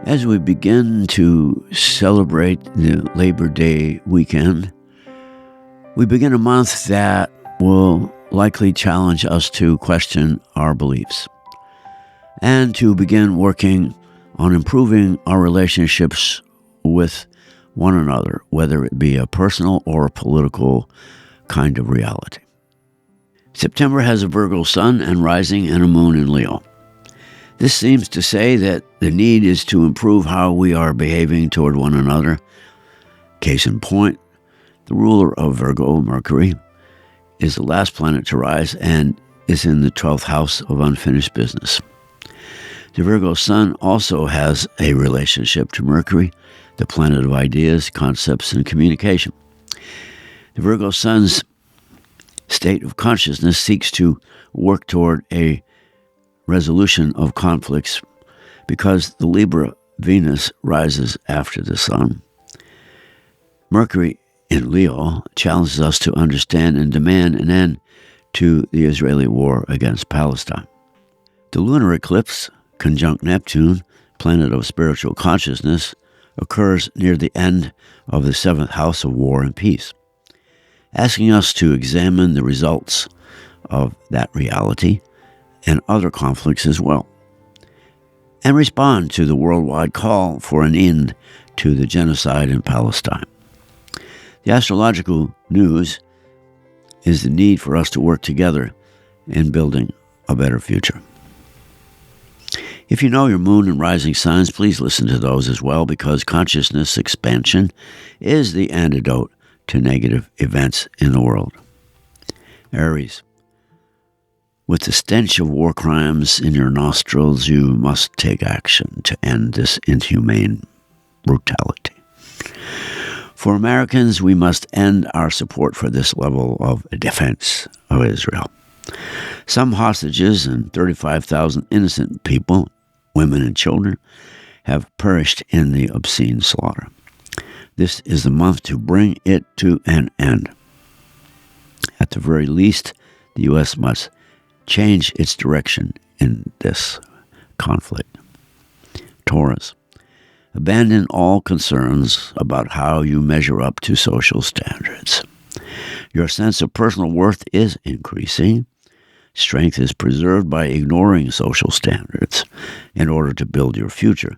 As we begin to celebrate the Labor Day weekend, we begin a month that will likely challenge us to question our beliefs and to begin working on improving our relationships with one another, whether it be a personal or a political kind of reality. September has a Virgo sun and rising and a moon in Leo. This seems to say that the need is to improve how we are behaving toward one another. Case in point, the ruler of Virgo, Mercury, is the last planet to rise and is in the 12th house of unfinished business. The Virgo sun also has a relationship to Mercury, the planet of ideas, concepts, and communication. The Virgo sun's state of consciousness seeks to work toward a resolution of conflicts because the Libra Venus rises after the sun. Mercury in Leo challenges us to understand and demand an end to the Israeli war against Palestine. The lunar eclipse, conjunct Neptune, planet of spiritual consciousness, occurs near the end of the 7th house of war and peace, asking us to examine the results of that reality and other conflicts as well, and respond to the worldwide call for an end to the genocide in Palestine. The astrological news is the need for us to work together in building a better future. If you know your moon and rising signs, please listen to those as well, because consciousness expansion is the antidote to negative events in the world. Aries. With the stench of war crimes in your nostrils, you must take action to end this inhumane brutality. For Americans, we must end our support for this level of defense of Israel. Some hostages and 35,000 innocent people, women and children, have perished in the obscene slaughter. This is the month to bring it to an end. At the very least, the U.S. must change its direction in this conflict. Taurus. Abandon all concerns about how you measure up to social standards. Your sense of personal worth is increasing. Strength is preserved by ignoring social standards in order to build your future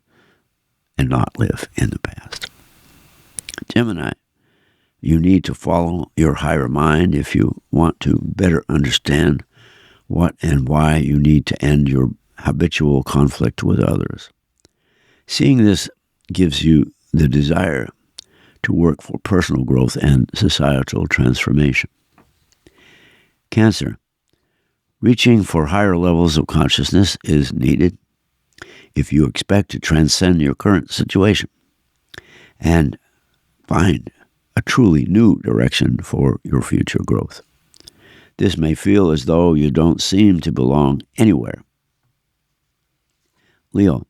and not live in the past. Gemini. You need to follow your higher mind if you want to better understand what and why you need to end your habitual conflict with others. Seeing this gives you the desire to work for personal growth and societal transformation. Cancer. Reaching for higher levels of consciousness is needed if you expect to transcend your current situation and find a truly new direction for your future growth. This may feel as though you don't seem to belong anywhere. Leo.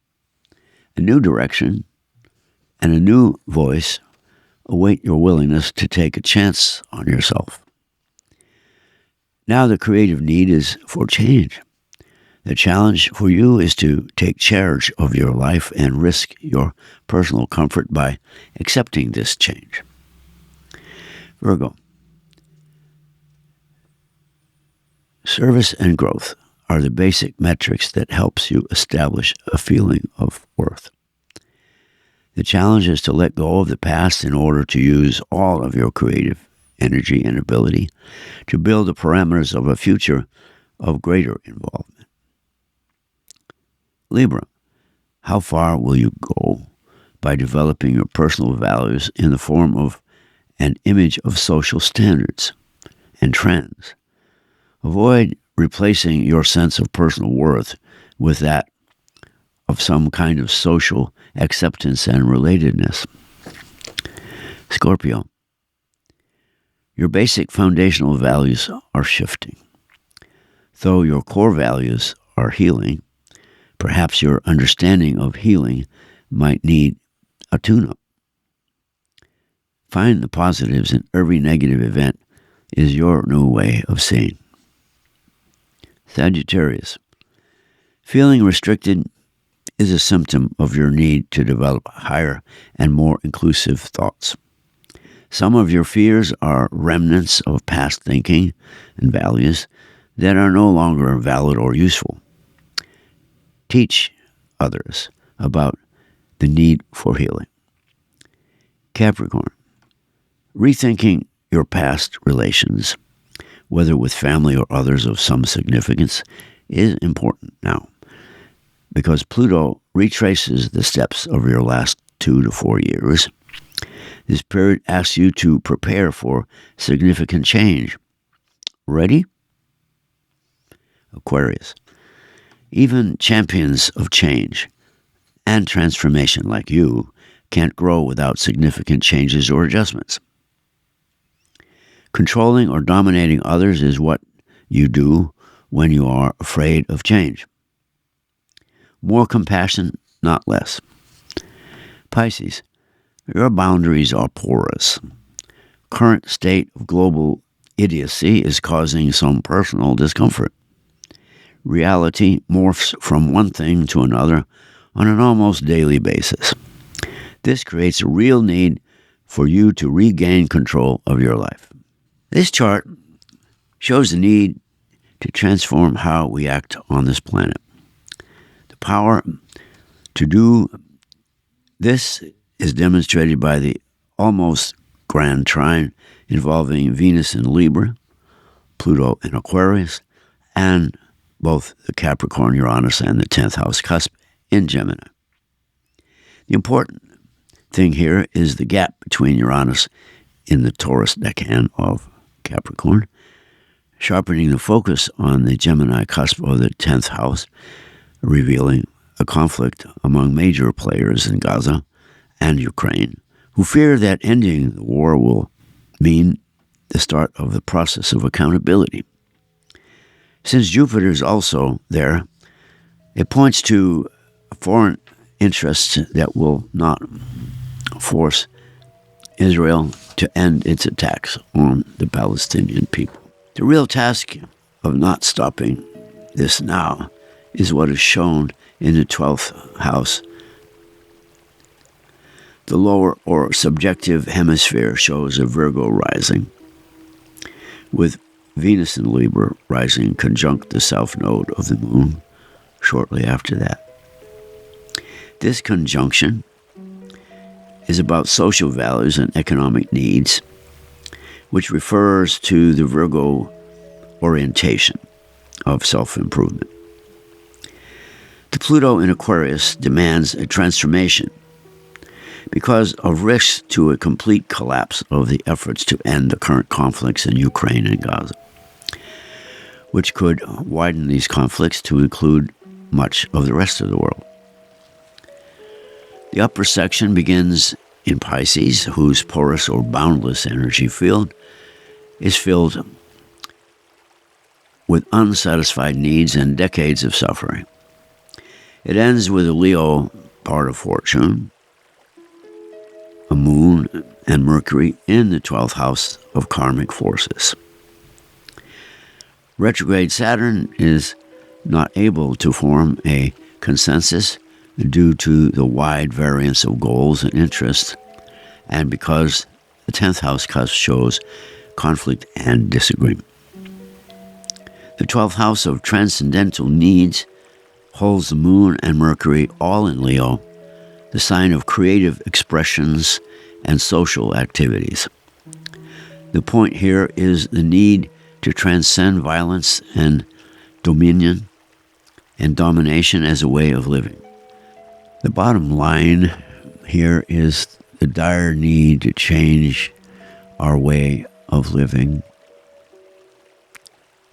A new direction and a new voice await your willingness to take a chance on yourself. Now the creative need is for change. The challenge for you is to take charge of your life and risk your personal comfort by accepting this change. Virgo. Service and growth are the basic metrics that helps you establish a feeling of worth. The challenge is to let go of the past in order to use all of your creative energy and ability to build the parameters of a future of greater involvement. Libra. How far will you go by developing your personal values in the form of an image of social standards and trends? Avoid replacing your sense of personal worth with that of some kind of social acceptance and relatedness. Scorpio. Your basic foundational values are shifting. Though your core values are healing, perhaps your understanding of healing might need a tune-up. Find the positives in every negative event is your new way of seeing. Sagittarius. Feeling restricted is a symptom of your need to develop higher and more inclusive thoughts. Some of your fears are remnants of past thinking and values that are no longer valid or useful. Teach others about the need for healing. Capricorn, rethinking your past relations, whether with family or others of some significance, is important now, because Pluto retraces the steps of your last 2 to 4 years. This period asks you to prepare for significant change. Ready? Aquarius, even champions of change and transformation like you can't grow without significant changes or adjustments. Controlling or dominating others is what you do when you are afraid of change. More compassion, not less. Pisces, your boundaries are porous. Current state of global idiocy is causing some personal discomfort. Reality morphs from one thing to another on an almost daily basis. This creates a real need for you to regain control of your life. This chart shows the need to transform how we act on this planet. The power to do this is demonstrated by the almost grand trine involving Venus in Libra, Pluto in Aquarius, and both the Capricorn, Uranus, and the 10th house cusp in Gemini. The important thing here is the gap between Uranus in the Taurus decan of Capricorn, sharpening the focus on the Gemini cusp of the 10th house, revealing a conflict among major players in Gaza and Ukraine, who fear that ending the war will mean the start of the process of accountability. Since Jupiter is also there, it points to foreign interests that will not force Israel to end its attacks on the Palestinian people. The real task of not stopping this now is what is shown in the 12th house. The lower or subjective hemisphere shows a Virgo rising, with Venus in Libra rising conjunct the south node of the moon shortly after that. This conjunction is about social values and economic needs, which refers to the Virgo orientation of self-improvement. The Pluto in Aquarius demands a transformation because of risks to a complete collapse of the efforts to end the current conflicts in Ukraine and Gaza, which could widen these conflicts to include much of the rest of the world. The upper section begins in Pisces, whose porous or boundless energy field is filled with unsatisfied needs and decades of suffering. It ends with a Leo part of fortune, a moon and Mercury in the 12th house of karmic forces. Retrograde Saturn is not able to form a consensus due to the wide variance of goals and interests, and because the 10th house cusp shows conflict and disagreement. The 12th house of transcendental needs holds the moon and Mercury all in Leo, the sign of creative expressions and social activities. The point here is the need to transcend violence and dominion and domination as a way of living. The bottom line here is the dire need to change our way of living,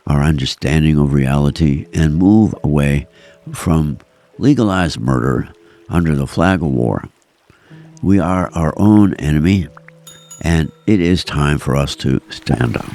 our understanding of reality, and move away from legalized murder under the flag of war. We are our own enemy, and it is time for us to stand up.